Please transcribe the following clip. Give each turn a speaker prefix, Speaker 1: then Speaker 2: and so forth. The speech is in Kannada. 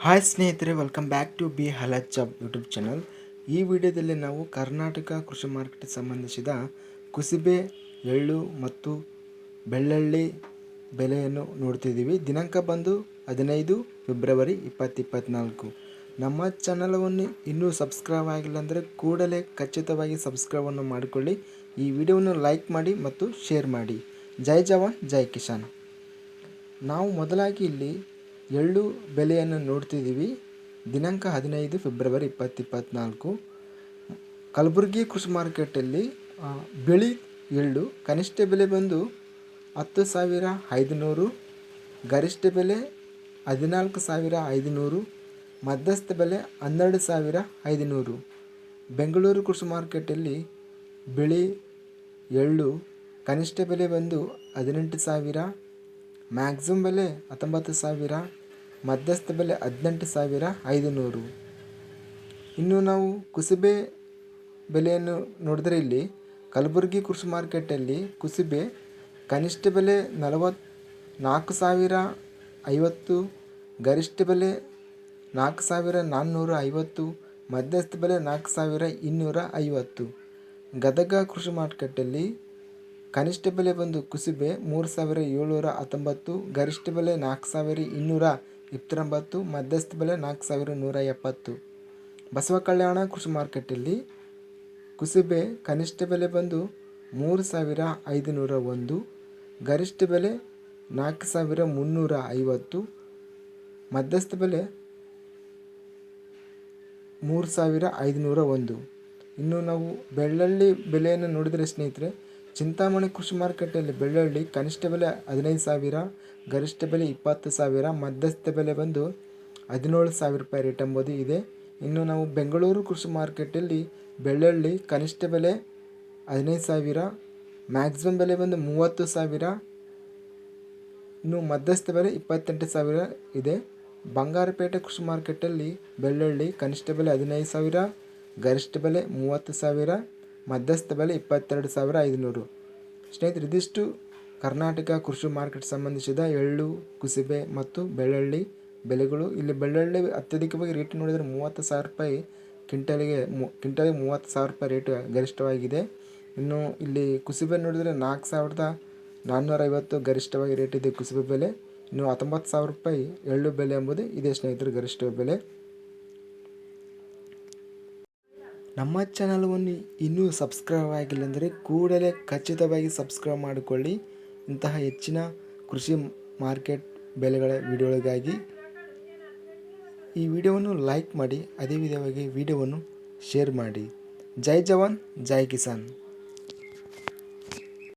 Speaker 1: ಹಾಯ್ ಸ್ನೇಹಿತರೆ, ವೆಲ್ಕಮ್ ಬ್ಯಾಕ್ ಟು ಬಿ ಹಲತ್ ಜಾಬ್ ಯೂಟ್ಯೂಬ್ ಚಾನಲ್. ಈ ವಿಡಿಯೋದಲ್ಲಿ ನಾವು ಕರ್ನಾಟಕ ಕೃಷಿ ಮಾರ್ಕೆಟ್ಗೆ ಸಂಬಂಧಿಸಿದ ಕುಸುಬೆ, ಎಳ್ಳು ಮತ್ತು ಬೆಳ್ಳುಳ್ಳಿ ಬೆಲೆಯನ್ನು ನೋಡ್ತಿದ್ದೀವಿ. ದಿನಾಂಕ ಬಂದು 15 ಫೆಬ್ರವರಿ 2024. ನಮ್ಮ ಚಾನಲವನ್ನು ಇನ್ನೂ ಸಬ್ಸ್ಕ್ರೈಬ್ ಆಗಿಲ್ಲ ಅಂದರೆ ಕೂಡಲೇ ಖಚಿತವಾಗಿ ಸಬ್ಸ್ಕ್ರೈಬನ್ನು ಮಾಡಿಕೊಳ್ಳಿ. ಈ ವಿಡಿಯೋವನ್ನು ಲೈಕ್ ಮಾಡಿ ಮತ್ತು ಶೇರ್ ಮಾಡಿ. ಜೈ ಜವಾನ್ ಜೈ ಕಿಸಾನ್. ನಾವು ಮೊದಲಾಗಿ ಇಲ್ಲಿ ಎಳ್ಳು ಬೆಲೆಯನ್ನು ನೋಡ್ತಿದ್ದೀವಿ. ದಿನಾಂಕ 15 ಫೆಬ್ರವರಿ 2024. ಕಲಬುರಗಿ ಕೃಷಿ ಮಾರ್ಕೆಟಲ್ಲಿ ಬಿಳಿ ಎಳ್ಳು ಕನಿಷ್ಠ ಬೆಲೆ ಬಂದು 10,500, ಗರಿಷ್ಠ ಬೆಲೆ 14,500, ಮಧ್ಯಸ್ಥ ಬೆಲೆ 12,500. ಬೆಂಗಳೂರು ಕೃಷಿ ಮಾರ್ಕೆಟಲ್ಲಿ ಬಿಳಿ ಎಳ್ಳು ಕನಿಷ್ಠ ಬೆಲೆ ಬಂದು 18,000, ಮ್ಯಾಕ್ಸಿಮಮ್ ಬೆಲೆ 19,000, ಮಧ್ಯಸ್ಥ ಬೆಲೆ 18,500. ಇನ್ನು ನಾವು ಕುಸುಬೆ ಬೆಲೆಯನ್ನು ನೋಡಿದ್ರೆ ಇಲ್ಲಿ ಕಲಬುರಗಿ ಕೃಷಿ ಮಾರ್ಕೆಟಲ್ಲಿ ಕುಸುಬೆ ಕನಿಷ್ಠ ಬೆಲೆ 4,050, ಗರಿಷ್ಠ ಬೆಲೆ 4,450, ಮಧ್ಯಸ್ಥ ಬೆಲೆ 4,250. ಗದಗ ಕೃಷಿ ಮಾರ್ಕೆಟಲ್ಲಿ ಕನಿಷ್ಠ ಬೆಲೆ ಬಂದು ಕುಸುಬೆ 3,719, ಗರಿಷ್ಠ ಬೆಲೆ 4,229, ಮಧ್ಯಸ್ಥ ಬೆಲೆ 4,170. ಬಸವ ಕಲ್ಯಾಣ ಕೃಷಿ ಮಾರ್ಕೆಟಲ್ಲಿ ಕುಸುಬೆ ಕನಿಷ್ಠ ಬೆಲೆ ಬಂದು 3,501, ಗರಿಷ್ಠ ಬೆಲೆ 4,350, ಮಧ್ಯಸ್ಥ ಬೆಲೆ 3,501. ಇನ್ನು ನಾವು ಬೆಳ್ಳುಳ್ಳಿ ಬೆಲೆಯನ್ನು ನೋಡಿದರೆ ಸ್ನೇಹಿತರೆ, ಚಿಂತಾಮಣಿ ಕೃಷಿ ಮಾರ್ಕೆಟಲ್ಲಿ ಬೆಳ್ಳುಳ್ಳಿ ಕನಿಷ್ಠ ಬೆಲೆ 15,000, ಗರಿಷ್ಠ ಬೆಲೆ 20,000, ಮಧ್ಯಸ್ಥ ಬೆಲೆ ಬಂದು 17,000 ರೂಪಾಯಿ ರೇಟ್ ಎಂಬುದು ಇದೆ. ಇನ್ನು ನಾವು ಬೆಂಗಳೂರು ಕೃಷಿ ಮಾರ್ಕೆಟಲ್ಲಿ ಬೆಳ್ಳುಳ್ಳಿ ಕನಿಷ್ಠ ಬೆಲೆ 15,000, ಮ್ಯಾಕ್ಸಿಮಮ್ ಬೆಲೆ ಬಂದು 30,000, ಇನ್ನು ಮಧ್ಯಸ್ಥ ಬೆಲೆ 28,000 ಇದೆ. ಬಂಗಾರಪೇಟೆ ಕೃಷಿ ಮಾರ್ಕೆಟಲ್ಲಿ ಬೆಳ್ಳುಳ್ಳಿ ಕನಿಷ್ಠ ಬೆಲೆ 15,000, ಗರಿಷ್ಠ ಬೆಲೆ 30,000, ಮಧ್ಯಸ್ಥ ಬೆಲೆ 22,500. ಸ್ನೇಹಿತರೆ, ಇದಿಷ್ಟು ಕರ್ನಾಟಕ ಕೃಷಿ ಮಾರ್ಕೆಟ್ ಸಂಬಂಧಿಸಿದ ಎಳ್ಳು, ಕುಸುಬೆ ಮತ್ತು ಬೆಳ್ಳುಳ್ಳಿ ಬೆಲೆಗಳು. ಇಲ್ಲಿ ಬೆಳ್ಳುಳ್ಳಿ ಅತ್ಯಧಿಕವಾಗಿ ರೇಟ್ ನೋಡಿದರೆ 30,000 ರೂಪಾಯಿ ಕ್ವಿಂಟಲಿಗೆ 30,000 ರೂಪಾಯಿ ರೇಟ್ ಗರಿಷ್ಠವಾಗಿದೆ. ಇನ್ನು ಇಲ್ಲಿ ಕುಸುಬೆ ನೋಡಿದರೆ 4,450 ಗರಿಷ್ಠವಾಗಿ ರೇಟ್ ಇದೆ ಕುಸುಬೆ ಬೆಲೆ. ಇನ್ನು 19,000 ರೂಪಾಯಿ ಎಳ್ಳು ಬೆಲೆ ಎಂಬುದು ಇದೆ ಸ್ನೇಹಿತರು, ಗರಿಷ್ಠ ಬೆಲೆ. ನಮ್ಮ ಚಾನಲವನ್ನು ಇನ್ನೂ ಸಬ್ಸ್ಕ್ರೈಬ್ ಆಗಿಲ್ಲ ಅಂದರೆ ಕೂಡಲೇ ಖಚಿತವಾಗಿ ಸಬ್ಸ್ಕ್ರೈಬ್ ಮಾಡಿಕೊಳ್ಳಿ. ಇಂತಹ ಹೆಚ್ಚಿನ ಕೃಷಿ ಮಾರ್ಕೆಟ್ ಬೆಲೆಗಳ ವಿಡಿಯೋಗಳಿಗಾಗಿ ಈ ವಿಡಿಯೋವನ್ನು ಲೈಕ್ ಮಾಡಿ, ಅದೇ ವಿಧವಾಗಿ ವಿಡಿಯೋವನ್ನು ಶೇರ್ ಮಾಡಿ. ಜೈ ಜವಾನ್ ಜೈ ಕಿಸಾನ್.